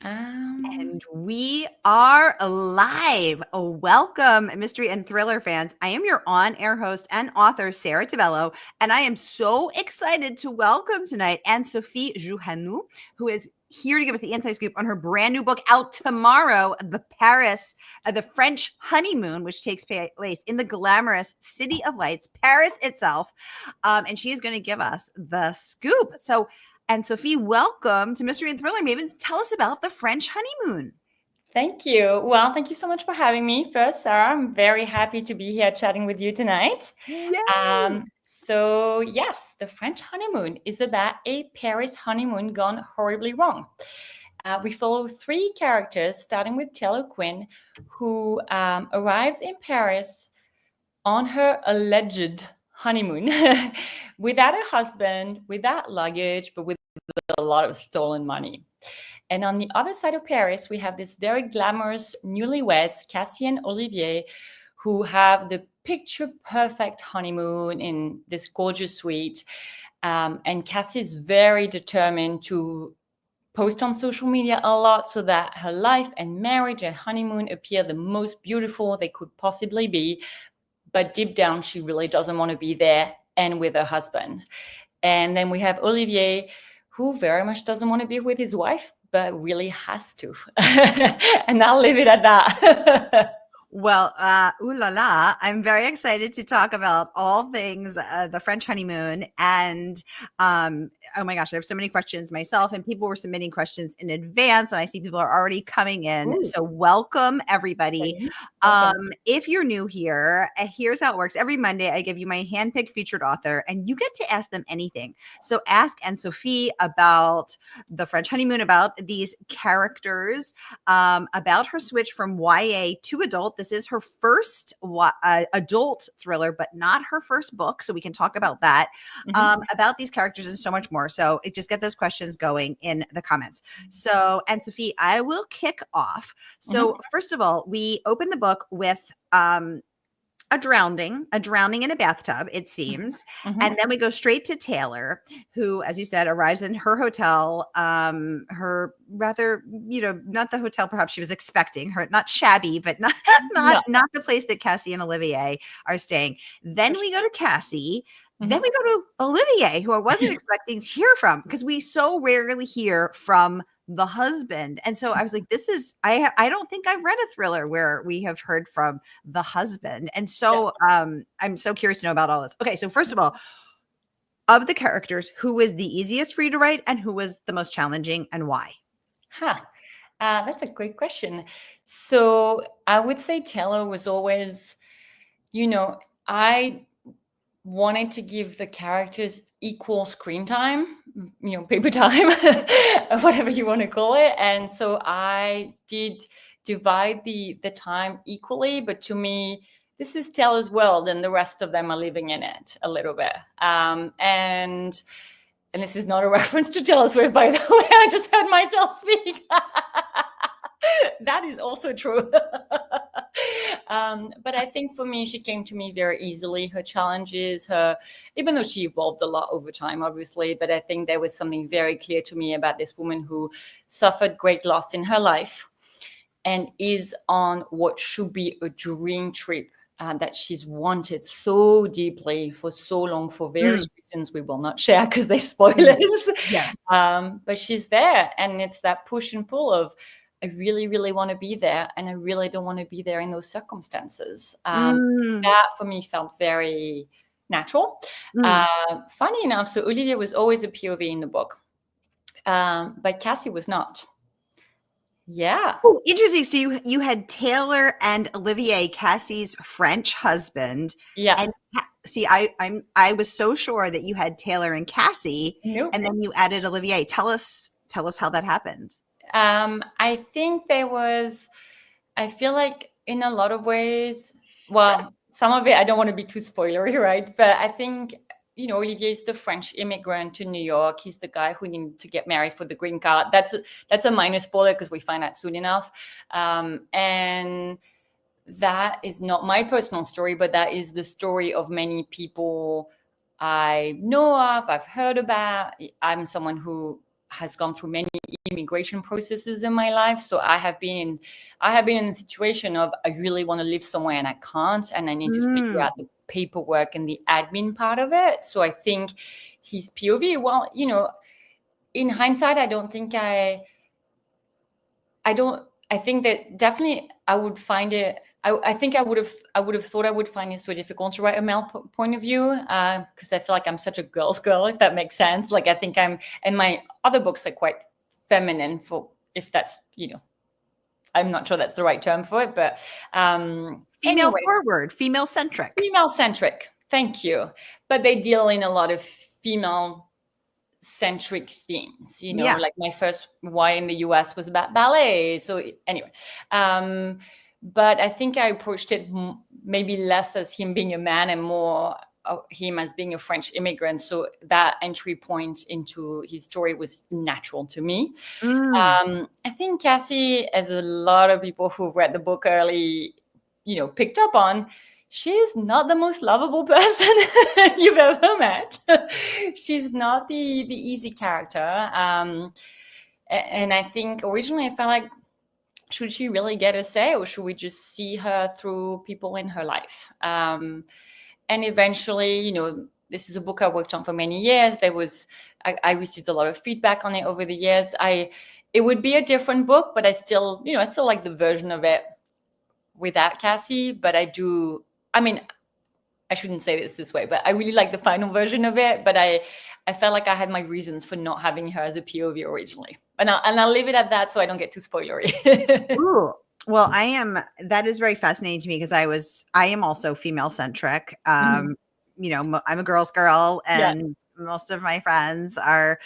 Um, And we are live. Welcome, mystery and thriller fans. I am your on-air host and author, Sara DiVello, and I am so excited to welcome tonight Anne-Sophie Jouhanneau, who is here to give us the inside scoop on her brand new book out tomorrow, the French Honeymoon, which takes place in the glamorous City of Lights, Paris itself. And she is going to give us the scoop. So Anne-Sophie, welcome to Mystery and Thriller Mavens. Tell us about the French honeymoon. Thank you. Well, thank you so much for having me. First, Sarah, I'm very happy to be here chatting with you tonight. Yay! So yes, the French honeymoon is about a Paris honeymoon gone horribly wrong. We follow three characters, starting with Taylor Quinn, who arrives in Paris on her alleged honeymoon without a husband, without luggage, but with a lot of stolen money. And on the other side of Paris, we have this very glamorous newlyweds, Cassie and Olivier, who have the picture perfect honeymoon in this gorgeous suite. And Cassie is very determined to post on social media a lot so that her life and marriage and honeymoon appear the most beautiful they could possibly be. But deep down, she really doesn't want to be there and with her husband. And then we have Olivier, who very much doesn't want to be with his wife, but really has to. And I'll leave it at that. Well, ooh la la, I'm very excited to talk about all things the French honeymoon. And oh my gosh, I have so many questions myself, and people were submitting questions in advance, and I see people are already coming in. Ooh. So welcome, everybody. If you're new here, here's how it works. Every Monday, I give you my handpicked featured author, and you get to ask them anything. So ask Anne-Sophie about the French honeymoon, about these characters, about her switch from YA to adult. This is her first adult thriller, but not her first book. So we can talk about that, about these characters and so much more. So just get those questions going in the comments. So, Anne-Sophie, I will kick off. So first of all, we open the book with a drowning in a bathtub, it seems. And then we go straight to Taylor, who, as you said, arrives in her hotel, her rather, not the hotel perhaps she was expecting, her not shabby, but not the place that Cassie and Olivier are staying. Then we go to Cassie. Then we go to Olivier, who I wasn't expecting to hear from, because we so rarely hear from the husband. And so I was like, I don't think I've read a thriller where we have heard from the husband. And so I'm so curious to know about all this. Okay, so first of all, of the characters, who was the easiest for you to write and who was the most challenging, and why? That's a great question. So I would say Taylor was always, I wanted to give the characters equal screen time, paper time, whatever you want to call it. And so I did divide the time equally, but to me, this is Taylor's world and the rest of them are living in it a little bit. And this is not a reference to Taylor Swift, by the way. I just heard myself speak. That is also true. But I think for me, she came to me very easily. Her challenges, even though she evolved a lot over time, obviously, but I think there was something very clear to me about this woman who suffered great loss in her life and is on what should be a dream trip that she's wanted so deeply for so long for various reasons we will not share because they're spoilers. But she's there, and it's that push and pull of, I really, really want to be there, and I really don't want to be there in those circumstances. That for me felt very natural. Funny enough, so Olivier was always a POV in the book, but Cassie was not. Yeah. Oh, interesting. So you had Taylor and Olivier, Cassie's French husband. Yeah. And see, I was so sure that you had Taylor and Cassie, and then you added Olivier. Tell us how that happened. I think I feel like in a lot of ways, well, some of it, I don't want to be too spoilery, right? But I think, Olivier is the French immigrant to New York. He's the guy who needed to get married for the green card. That's a minor spoiler because we find out soon enough. And that is not my personal story, but that is the story of many people I know of, I've heard about. I'm someone who has gone through many immigration processes in my life. So I have been in a situation of I really want to live somewhere and I can't, and I need to figure out the paperwork and the admin part of it. So I think his POV, well, you know, in hindsight, I think that definitely I would find it. I think I would have thought I would find it so difficult to write a male point of view, because I feel like I'm such a girl's girl, if that makes sense. Like I think and my other books are quite feminine, for if that's, you know, I'm not sure that's the right term for it, but female forward, female centric. Thank you. But they deal in a lot of female centric themes, you know, like my first Y in the US was about ballet. So anyway, but I think I approached it maybe less as him being a man and more him as being a French immigrant. So that entry point into his story was natural to me. I think Cassie, as a lot of people who read the book early, you know, picked up on, she's not the most lovable person you've ever met. She's not the easy character. And I think originally I felt like, should she really get a say, or should we just see her through people in her life? And eventually, you know, this is a book I worked on for many years. I received a lot of feedback on it over the years. It would be a different book, but I still like the version of it without Cassie. But I shouldn't say this way, but I really like the final version of it. But I felt like I had my reasons for not having her as a POV originally. And I'll leave it at that so I don't get too spoilery. Ooh. Well, that is very fascinating to me because I am also female centric. You know, I'm a girl's girl, and most of my friends are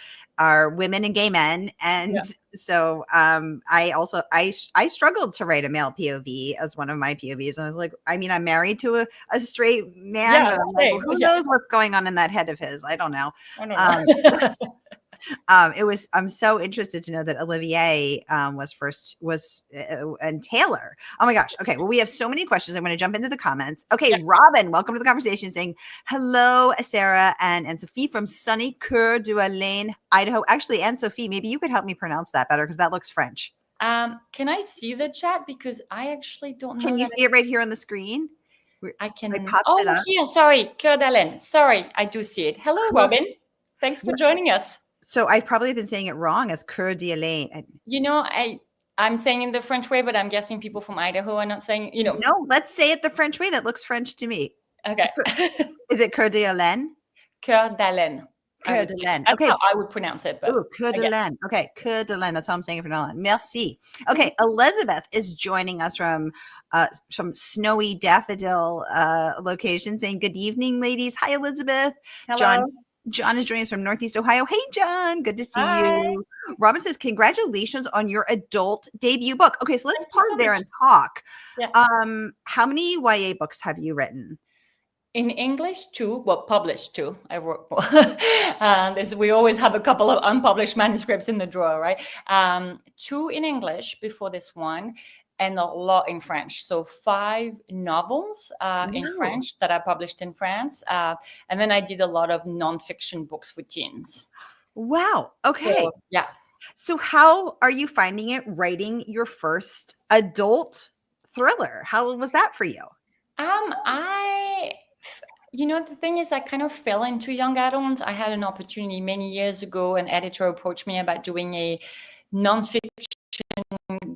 women and gay men. And so I struggled to write a male POV as one of my POVs. And I was like, I mean, I'm married to a straight man. But I'm like, well, who knows what's going on in that head of his? I don't know. I'm so interested to know that Olivier and Taylor. Oh my gosh. Okay. Well, we have so many questions. I'm going to jump into the comments. Okay. Robin, welcome to the conversation, saying hello, Sara and Anne-Sophie from sunny Coeur d'Alene, Idaho. Actually, Anne-Sophie, maybe you could help me pronounce that better because that looks French. Can I see the chat? Because I actually don't know. Can you see it right here on the screen? I can. Here. Sorry. Coeur d'Alene. Sorry. I do see it. Hello, Robin. Thanks for joining us. So I've probably been saying it wrong as Coeur d'Alene. You know, I'm saying it the French way, but I'm guessing people from Idaho are not saying, you know. No, let's say it the French way. That looks French to me. Okay. Is it Coeur d'Alene? Coeur d'Alene. Coeur d'Alene. That's how I would pronounce it. But Coeur d'Alene. Okay, Coeur d'Alene. That's how I'm saying it from now on. Merci. Okay, Elizabeth is joining us from snowy daffodil location, saying good evening, ladies. Hi, Elizabeth. Hello. John is joining us from Northeast Ohio. Hey, John. Good to see you. Robin says, congratulations on your adult debut book. Okay, so let's pause there and talk. Yeah. How many YA books have you written? In English, 2. Well, published 2. I wrote more. We always have a couple of unpublished manuscripts in the drawer, right? 2 in English before this one, and a lot in French. So 5 novels in French that I published in France. And then I did a lot of nonfiction books for teens. Wow. Okay. So, yeah. So how are you finding it writing your first adult thriller? How was that for you? You know, the thing is, I kind of fell into young adult. I had an opportunity many years ago. An editor approached me about doing a nonfiction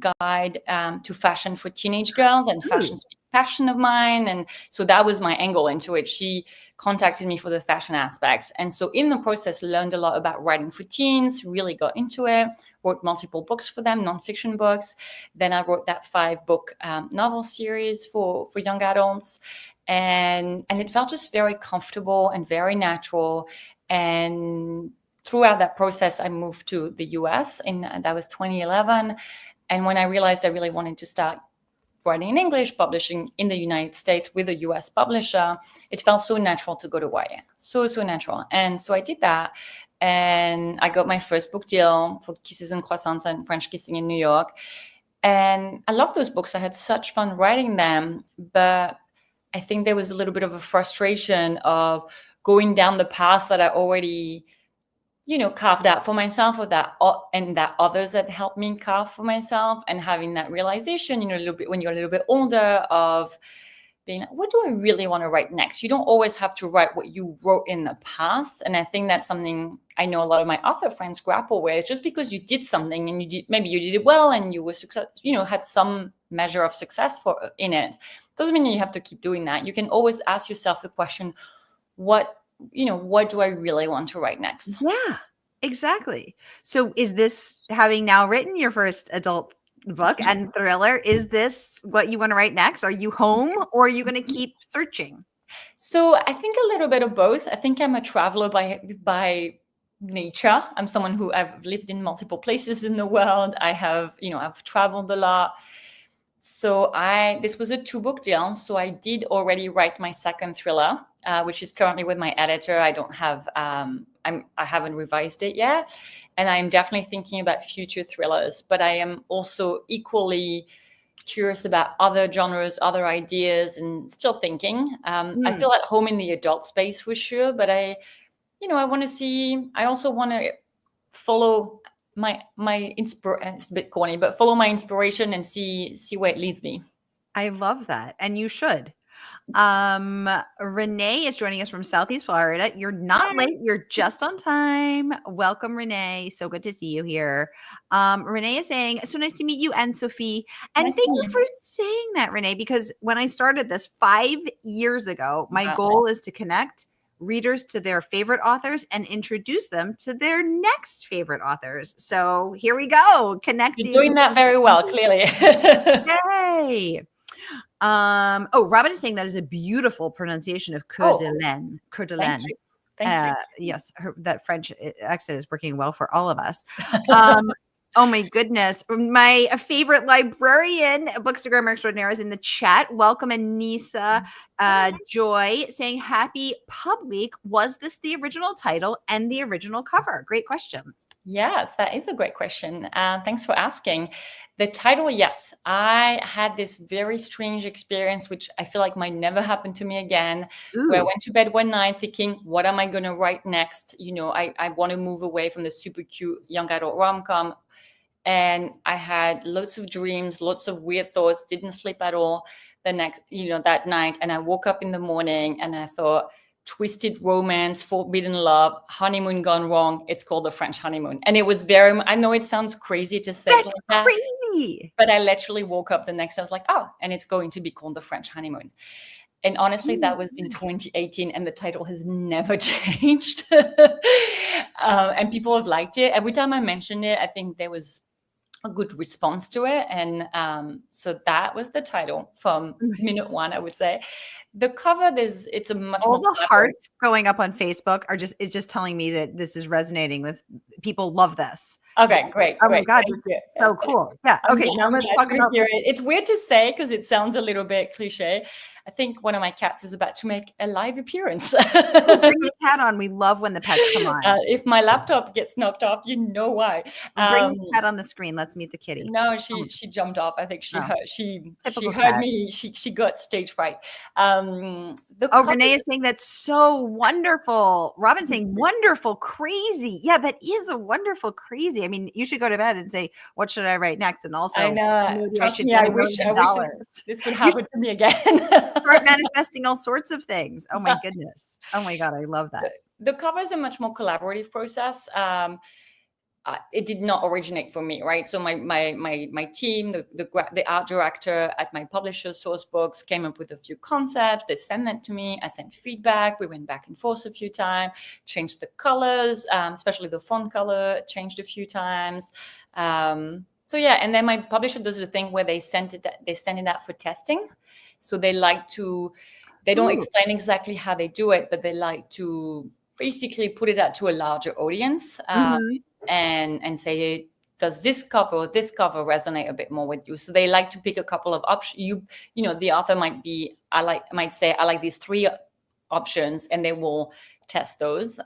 guide to fashion for teenage girls, and fashion's a passion of mine. And so that was my angle into it. She contacted me for the fashion aspects. And so in the process, learned a lot about writing for teens, really got into it, wrote multiple books for them, nonfiction books. Then I wrote that 5-book novel series for young adults. And it felt just very comfortable and very natural. And throughout that process, I moved to the US, and that was 2011. And when I realized I really wanted to start writing in English, publishing in the United States with a US publisher, it felt so natural to go to YA. So natural. And so I did that. And I got my first book deal for Kisses and Croissants and French Kissing in New York. And I love those books. I had such fun writing them. But I think there was a little bit of a frustration of going down the path that I already carved out for myself, or that others that helped me carve for myself, and having that realization, a little bit when you're a little bit older, of being like, what do I really want to write next? You don't always have to write what you wrote in the past. And I think that's something I know a lot of my author friends grapple with. Just because you did something and maybe you did it well and you were had some measure of success in it, doesn't mean you have to keep doing that. You can always ask yourself the question, what do I really want to write next? Yeah, exactly. So is this, having now written your first adult book and thriller, is this what you want to write next? Are you home, or are you going to keep searching? So I think a little bit of both. I think I'm a traveler by nature. I'm someone who I've lived in multiple places in the world. I've traveled a lot. So this was a 2-book deal. So I did already write my second thriller, which is currently with my editor. I don't have, I haven't revised it yet. And I'm definitely thinking about future thrillers, but I am also equally curious about other genres, other ideas, and still thinking. I feel at home in the adult space for sure, but I also want to follow my inspiration. It's a bit corny, but follow my inspiration and see where it leads me. I love that. And you should. Renee is joining us from Southeast Florida. You're not late. You're just on time. Welcome, Renee. So good to see you here. Renee is saying, so nice to meet you, Anne-Sophie. And thank you for saying that, Renee, because when I started this 5 years ago, my goal is to connect readers to their favorite authors and introduce them to their next favorite authors. So here we go. Connecting. You're doing that very well, clearly. Yay. Robin is saying that is a beautiful pronunciation of Coeur d'Alene. Coeur d'Alene. Thank you. Yes, that French accent is working well for all of us. Oh my goodness. My favorite librarian, Bookstagrammer Extraordinaire, is in the chat. Welcome, Anissa Joy, saying happy Pub Week. Was this the original title and the original cover? Great question. Yes, that is a great question. Thanks for asking. The title, yes. I had this very strange experience, which I feel like might never happen to me again, where I went to bed one night thinking, what am I going to write next? I want to move away from the super cute young adult rom-com. And I had lots of dreams, lots of weird thoughts, didn't sleep at all that night. And I woke up in the morning and I thought, twisted romance, forbidden love, honeymoon gone wrong. It's called The French Honeymoon. And it was I know it sounds crazy to say like that, crazy. But I literally woke up the next day. I was like, and it's going to be called The French Honeymoon. And honestly, that was in 2018 and the title has never changed. And people have liked it. Every time I mentioned it, I think there was a good response to it. And so that was the title from minute one, I would say. The cover, it's a much all more the hearts going up on Facebook is just telling me that this is resonating with people. Love this. Okay, great. Oh my God, so cool. Yeah. Okay, now let's talk about it. It's weird to say because it sounds a little bit cliche. I think one of my cats is about to make a live appearance. Bring the cat on. We love when the pets come on. If my laptop gets knocked off, you know why. Bring the cat on the screen. Let's meet the kitty. No, she jumped off. I think she heard me. She got stage fright. Renee is saying that's so wonderful. Robin's saying wonderful, crazy. Yeah, that is a wonderful, crazy. I mean, you should go to bed and say, what should I write next? And also, I know. Trust me, I wish this would happen to me again. Start manifesting all sorts of things. Oh my goodness. Oh my God, I love that. The cover is a much more collaborative process. It did not originate from me, right? So my team, the art director at my publisher, Source Books, came up with a few concepts. They sent that to me. I sent feedback. We went back and forth a few times, changed the colors, especially the font color, changed a few times. So yeah, and then my publisher does the thing where they send it out for testing. So they don't explain exactly how they do it, but they like to basically put it out to a larger audience. And say, does this cover or this cover resonate a bit more with you? So they like to pick a couple of options. The author might say, I like these 3 options, and they will test those.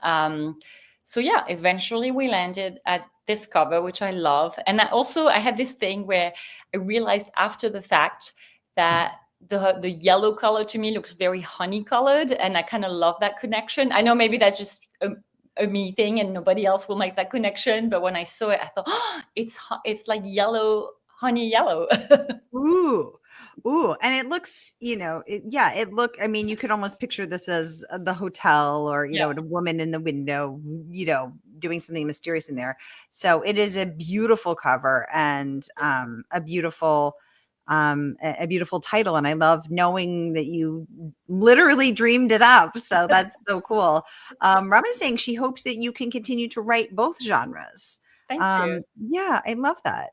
So yeah, eventually we landed at this cover, which I love. And I had this thing where I realized after the fact that the yellow color to me looks very honey colored, and I kind of love that connection. I know maybe that's just a me thing and nobody else will make that connection. But when I saw it, I thought, oh, it's like yellow, honey yellow. Ooh. Ooh, and it looks, I mean, you could almost picture this as the hotel or, Yeah. a woman in the window, doing something mysterious in there. So it is a beautiful cover and a beautiful title. And I love knowing that you literally dreamed it up. So that's so cool. Robin is saying she hopes that you can continue to write both genres. Thank you. Yeah, I love that.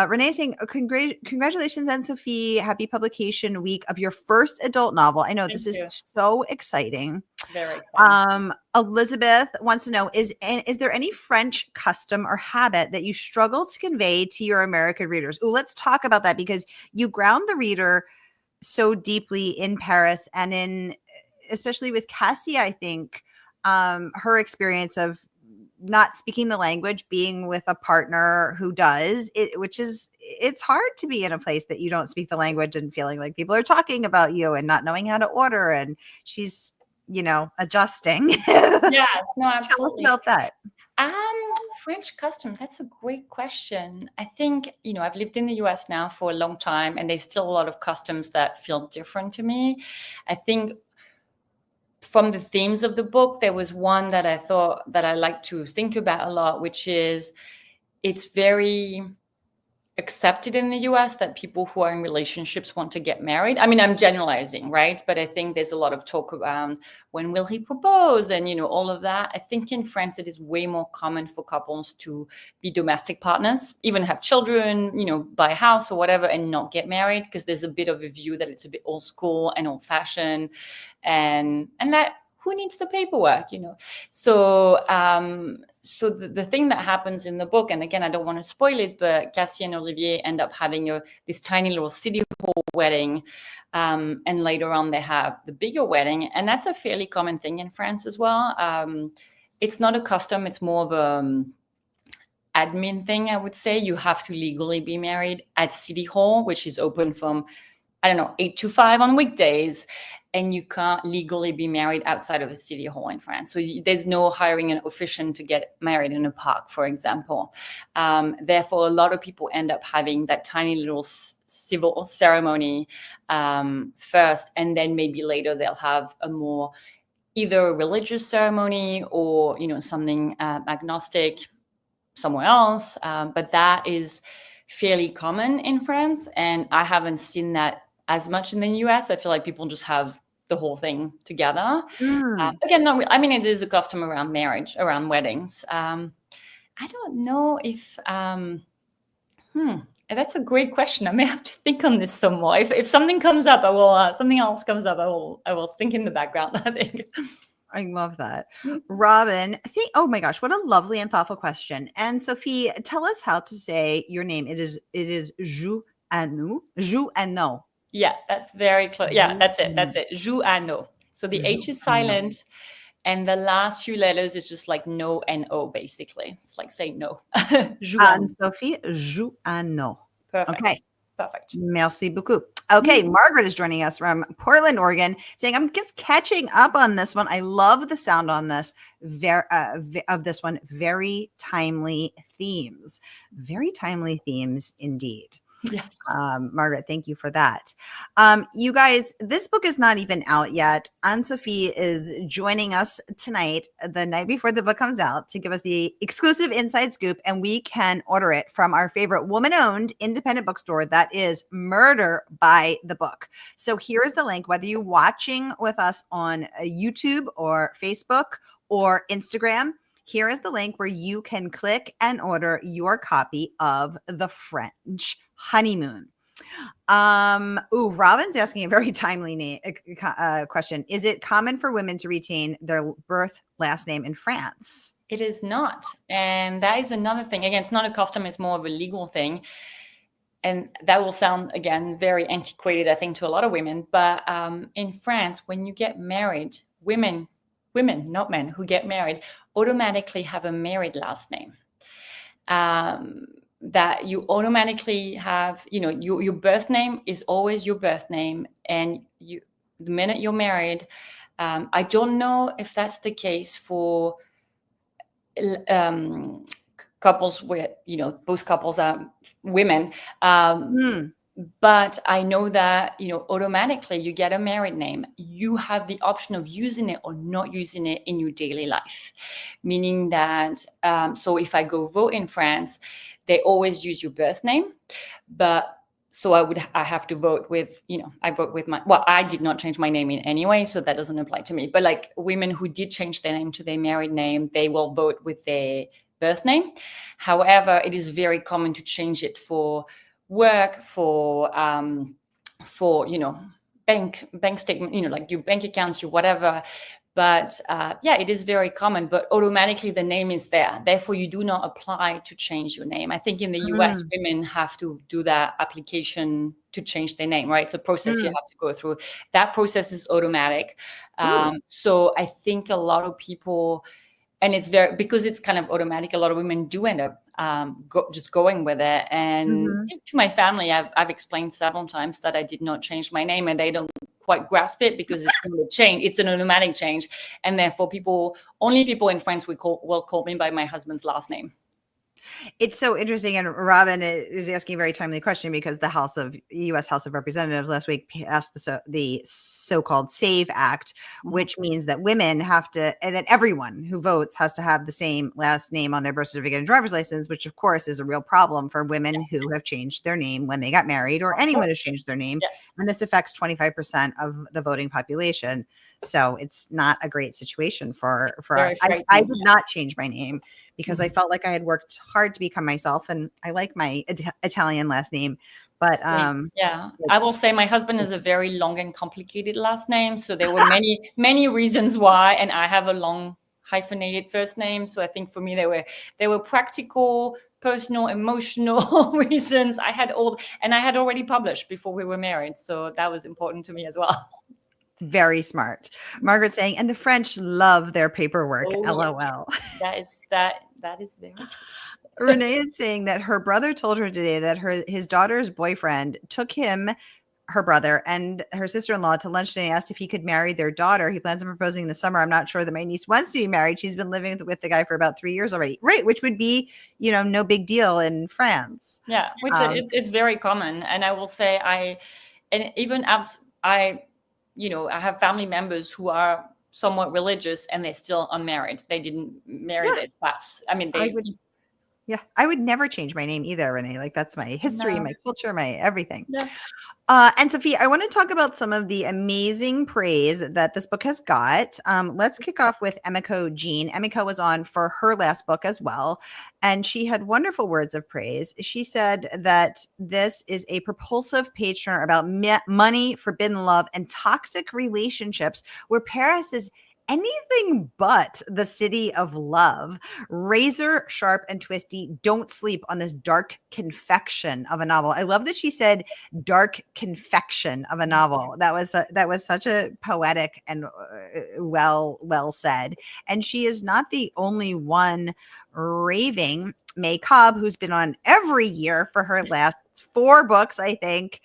Renee saying, congratulations, Anne-Sophie. Happy publication week of your first adult novel. I know Thank this you. is so exciting. Very exciting. Elizabeth wants to know, is there any French custom or habit that you struggle to convey to your American readers? Ooh, let's talk about that, because you ground the reader so deeply in Paris and especially with Cassie, I think, her experience of not speaking the language, being with a partner who does it, it's hard to be in a place that you don't speak the language and feeling like people are talking about you and not knowing how to order. And she's, adjusting. Yes, no, absolutely. Tell us about that. French customs, that's a great question. I think, I've lived in the US now for a long time, and there's still a lot of customs that feel different to me. I think from the themes of the book, there was one that I thought that I like to think about a lot, which is it's very accepted in the US that people who are in relationships want to get married. I mean, I'm generalizing, right? But I think there's a lot of talk around when will he propose and, all of that. I think in France, it is way more common for couples to be domestic partners, even have children, buy a house or whatever, and not get married, because there's a bit of a view that it's a bit old school and old fashioned, and that who needs the paperwork, So, so the thing that happens in the book, and again, I don't want to spoil it, but Cassie and Olivier end up having this tiny little city hall wedding. And later on, they have the bigger wedding. And that's a fairly common thing in France as well. It's not a custom. It's more of a admin thing, I would say. You have to legally be married at City Hall, which is open from, 8 to 5 on weekdays. And you can't legally be married outside of a city hall in France. So there's no hiring an officiant to get married in a park, for example. Therefore, a lot of people end up having that tiny little civil ceremony first, and then maybe later they'll have a more either a religious ceremony or something agnostic somewhere else. But that is fairly common in France, and I haven't seen that as much in the US. I feel like people just have the whole thing together. Again, no, I mean, it is a custom around marriage, around weddings. I don't know if, that's a great question. I may have to think on this some more. If something comes up, I will, something else comes up, I will think in the background, I think. I love that. Robin, oh my gosh, what a lovely and thoughtful question. And Sophie, tell us how to say your name. It is Jouhanneau. Jouhanneau. Yeah, that's very close. Yeah, that's it. Jouhanneau. So the H is silent, and the last few letters is just like no and O, basically. It's like saying no. Anne-Sophie, Jouhanneau. Perfect. Okay. Perfect. Merci beaucoup. Okay, Margaret is joining us from Portland, Oregon, saying, I'm just catching up on this one. I love the sound on this, of this one. Very timely themes. Very timely themes indeed. Yes. Margaret, thank you for that. You guys, this book is not even out yet. Anne-Sophie is joining us tonight, the night before the book comes out, to give us the exclusive inside scoop, and we can order it from our favorite woman-owned independent bookstore, that is Murder by the Book. So here's the link, whether you're watching with us on YouTube or Facebook or Instagram. Here is the link where you can click and order your copy of The French Honeymoon. Robin's asking a very timely question. Is it common for women to retain their birth last name in France? It is not. And that is another thing. Again, it's not a custom, it's more of a legal thing. And that will sound, again, very antiquated, I think, to a lot of women. But in France, when you get married, women, not men, who get married automatically have a married last name. That you automatically have, your birth name is always your birth name. And the minute you're married, I don't know if that's the case for couples with, both couples are women. Mm. But I know that, automatically you get a married name. You have the option of using it or not using it in your daily life. Meaning that, so if I go vote in France, they always use your birth name. But so I have to vote with, I vote with I did not change my name in any way, so that doesn't apply to me. But like women who did change their name to their married name, they will vote with their birth name. However, it is very common to change it for work, for bank statement, like your bank accounts, your whatever. But it is very common, but automatically the name is there. Therefore, you do not apply to change your name. I think in the US, women have to do that application to change their name, right? It's a process you have to go through. That process is automatic. So I think a lot of people, and it's because it's kind of automatic, a lot of women do end up just going with it. And to my family, I've explained several times that I did not change my name, and they don't quite grasp it because it's not a change. It's an automatic change. And therefore only people in France will call me by my husband's last name. It's so interesting. And Robin is asking a very timely question because the U.S. House of Representatives last week passed the so-called SAVE Act, which means that women have to, and that everyone who votes has to have the same last name on their birth certificate and driver's license, which of course is a real problem for women who have changed their name when they got married, or anyone who's changed their name. Yes. And this affects 25% of the voting population. So it's not a great situation for us. I did not change my name because I felt like I had worked hard to become myself, and I like my Italian last name. But I will say my husband has a very long and complicated last name, so there were many reasons why, and I have a long hyphenated first name. So I think for me there were practical, personal, emotional reasons. I had already published before we were married, so that was important to me as well. Very smart. Margaret saying, and the French love their paperwork. LOL. Yes. That is very true. Renee is saying that her brother told her today that his daughter's boyfriend took her brother and her sister-in-law to lunch today and asked if he could marry their daughter. He plans on proposing in the summer. I'm not sure that my niece wants to be married. She's been living with the guy for about 3 years already. Right. Which would be, no big deal in France. Yeah. Which it's very common. And I will say I have family members who are somewhat religious and they're still unmarried. They didn't marry their spouse. I mean, I would never change my name either, Renee. Like that's my history, my culture, my everything. Yeah. Anne-Sophie, I want to talk about some of the amazing praise that this book has got. Let's kick off with Emiko Jean. Emiko was on for her last book as well, and she had wonderful words of praise. She said that this is a propulsive page turner about money, forbidden love, and toxic relationships where Paris is anything but the city of love. Razor sharp and twisty. Don't sleep on this dark confection of a novel. I love that she said dark confection of a novel. That was such a poetic and well said. And she is not the only one raving. May Cobb, who's been on every year for her last 4 books, I think,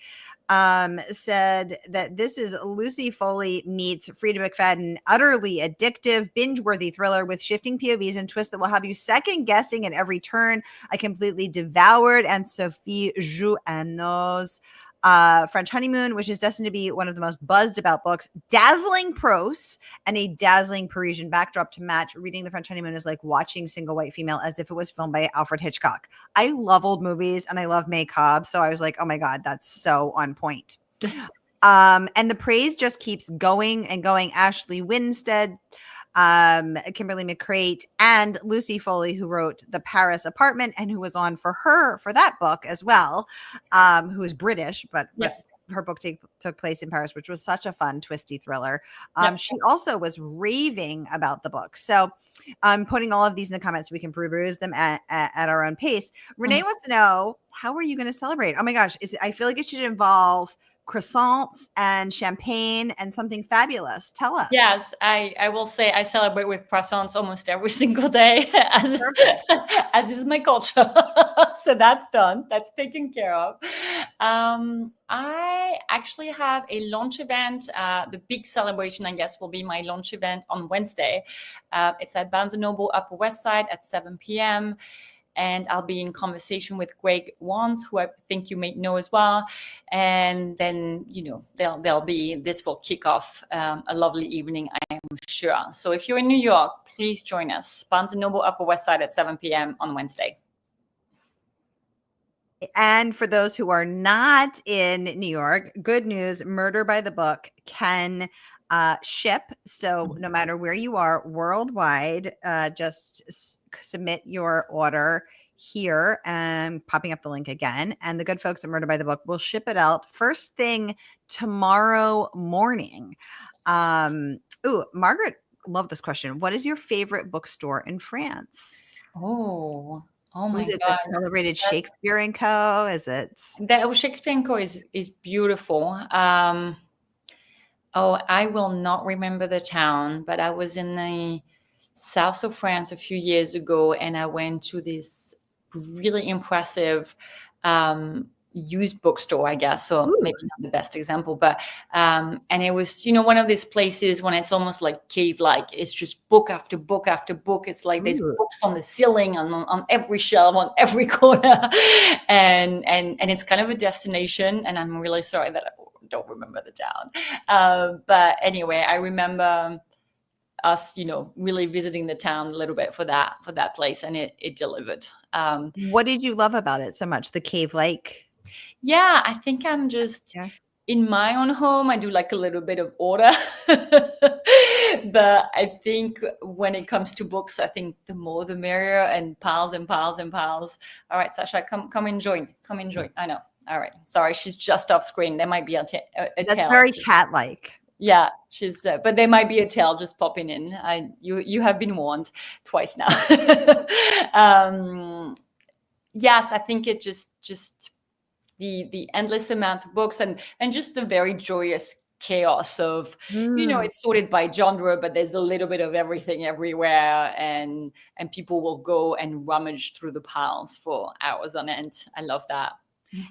said that this is Lucy Foley meets Frida McFadden, utterly addictive, binge-worthy thriller with shifting POVs and twists that will have you second-guessing at every turn. I completely devoured Anne-Sophie Jouhanneau's French Honeymoon, which is destined to be one of the most buzzed about books. Dazzling prose and a dazzling Parisian backdrop to match. Reading The French Honeymoon is like watching Single White Female as if it was filmed by Alfred Hitchcock. I love old movies and I love May Cobb, so I was like, oh my God, that's so on point. And the praise just keeps going and going. Ashley Winstead, Kimberly McCrate, and Lucy Foley, who wrote The Paris Apartment and who was on for that book as well, who is British, but her book took place in Paris, which was such a fun, twisty thriller. She also was raving about the book. So I'm putting all of these in the comments so we can peruse them at our own pace. Renee wants to know, how are you going to celebrate? Oh my gosh. I feel like it should involve croissants and champagne and something fabulous. Tell us. Yes, I will say I celebrate with croissants almost every single day, as is my culture. So that's done. That's taken care of. I actually have a launch event. The big celebration, I guess, will be my launch event on Wednesday. It's at Barnes & Noble Upper West Side at 7 p.m. And I'll be in conversation with Greg Wands, who I think you may know as well. And then, this will kick off a lovely evening, I am sure. So if you're in New York, please join us. Barnes & Noble Upper West Side at 7 p.m. on Wednesday. And for those who are not in New York, good news, Murder by the Book can ship. So no matter where you are worldwide, just submit your order here and popping up the link again. And the good folks at Murder by the Book will ship it out first thing tomorrow morning. Margaret, love this question. What is your favorite bookstore in France? Oh my Was it God. the celebrated Shakespeare & Co? Is it? That Shakespeare & Co is beautiful. I will not remember the town, but I was in the south of France a few years ago, and I went to this really impressive used bookstore, I guess. So maybe not the best example, but and it was, one of these places when it's almost like cave-like. It's just book after book after book. It's like there's books on the ceiling, on every shelf, on every corner, and it's kind of a destination. And I'm really sorry that I don't remember the town, but anyway, I remember us, really visiting the town a little bit for that place, and it delivered. What did you love about it so much? The cave-like? Yeah, I think I'm just in my own home. I do like a little bit of order, but I think when it comes to books, I think the more the merrier, and piles and piles and piles. All right, Sasha, come and join. Come and join. I know. All right. Sorry, she's just off screen. There might be a tail. That's very cat-like. Yeah, she's. But there might be a tail just popping in. You have been warned twice now. Yes, I think it just the endless amounts of books and just the very joyous chaos of, it's sorted by genre, but there's a little bit of everything everywhere, and people will go and rummage through the piles for hours on end. I love that.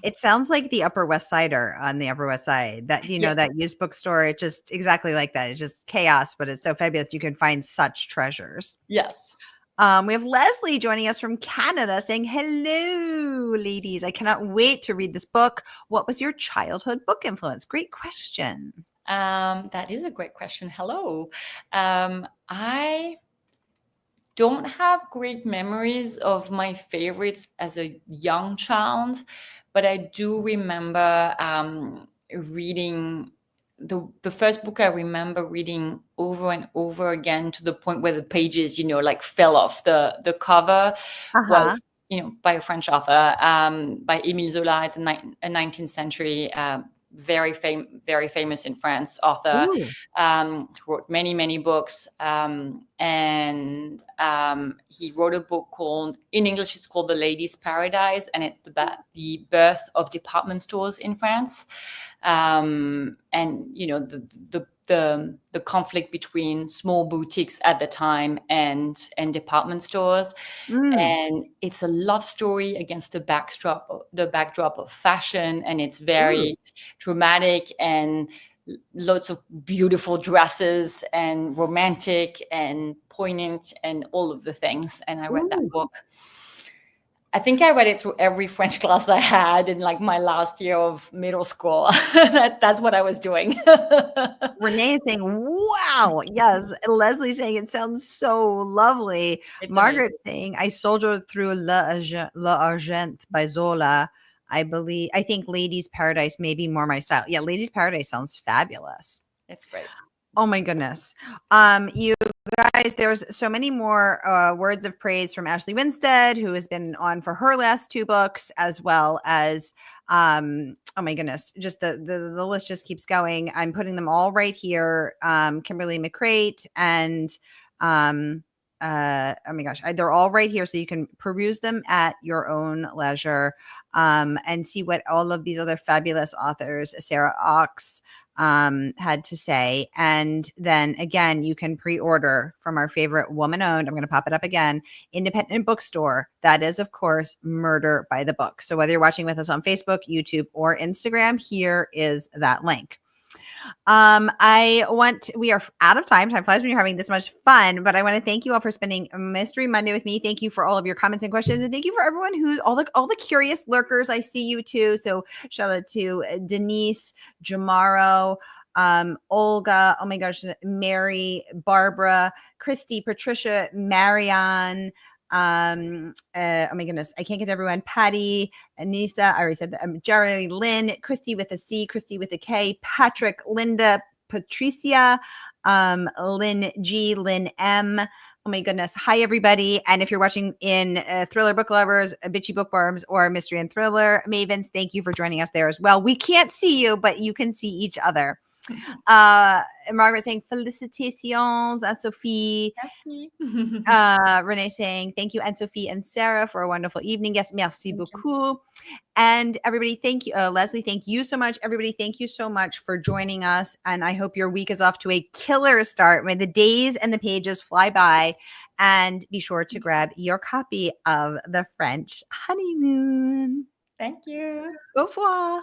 It sounds like the Upper West Sider on the Upper West Side, that, that used bookstore. It just exactly like that. It's just chaos, but it's so fabulous. You can find such treasures. Yes. We have Leslie joining us from Canada saying, hello, ladies. I cannot wait to read this book. What was your childhood book influence? Great question. That is a great question. Hello. I don't have great memories of my favorites as a young child, but I do remember reading the first book I remember reading over and over again, to the point where the pages, fell off the cover, was, by a French author, by Émile Zola. It's a 19th century, very famous in France author, wrote many books, and he wrote a book called, in English it's called The Lady's Paradise, and it's about the birth of department stores in France, and the conflict between small boutiques at the time and department stores. And it's a love story against the backdrop of fashion, and it's very dramatic, and lots of beautiful dresses, and romantic and poignant, and all of the things. And I read that book. I think I read it through every French class I had in my last year of middle school. That's what I was doing. Renee is saying, wow. Yes. Leslie saying, it sounds so lovely. It's Margaret amazing. saying, I soldiered through L'Argent by Zola. I think Lady's Paradise may be more my style. Yeah, Lady's Paradise sounds fabulous. It's great. Oh my goodness. You guys, there's so many more words of praise from Ashley Winstead, who has been on for her last two books, as well as oh my goodness, just the list just keeps going. I'm putting them all right here. Kimberly McCrate and oh my gosh, they're all right here, so you can peruse them at your own leisure, and see what all of these other fabulous authors, Sarah Ox, had to say. And then again, you can pre-order from our favorite woman-owned, I'm going to pop it up again, independent bookstore. That is, of course, Murder by the Book. So whether you're watching with us on Facebook, YouTube, or Instagram, here is that link. We are out of time. Time flies when you're having this much fun, but I want to thank you all for spending Mystery Monday with me. Thank you for all of your comments and questions. And thank you for everyone who's all the curious lurkers. I see you too. So shout out to Denise, Jamaro, Olga, oh my gosh, Mary, Barbara, Christy, Patricia, Marianne, oh my goodness, I can't get to everyone. Patty, Anissa, I already said that. Jerry, Lynn, Christy with a C, Christy with a K, Patrick, Linda, Patricia, Lynn G, Lynn M. Oh my goodness. Hi, everybody. And if you're watching in Thriller Book Lovers, Bitchy Bookworms, or Mystery and Thriller Mavens, thank you for joining us there as well. We can't see you, but you can see each other. Margaret saying felicitations, Anne-Sophie. Renee saying thank you, Anne-Sophie and Sara, for a wonderful evening. Yes, merci beaucoup. And everybody, thank you. Leslie, thank you so much. Everybody, thank you so much for joining us. And I hope your week is off to a killer start. May the days and the pages fly by. And be sure to grab your copy of The French Honeymoon. Thank you. Au revoir.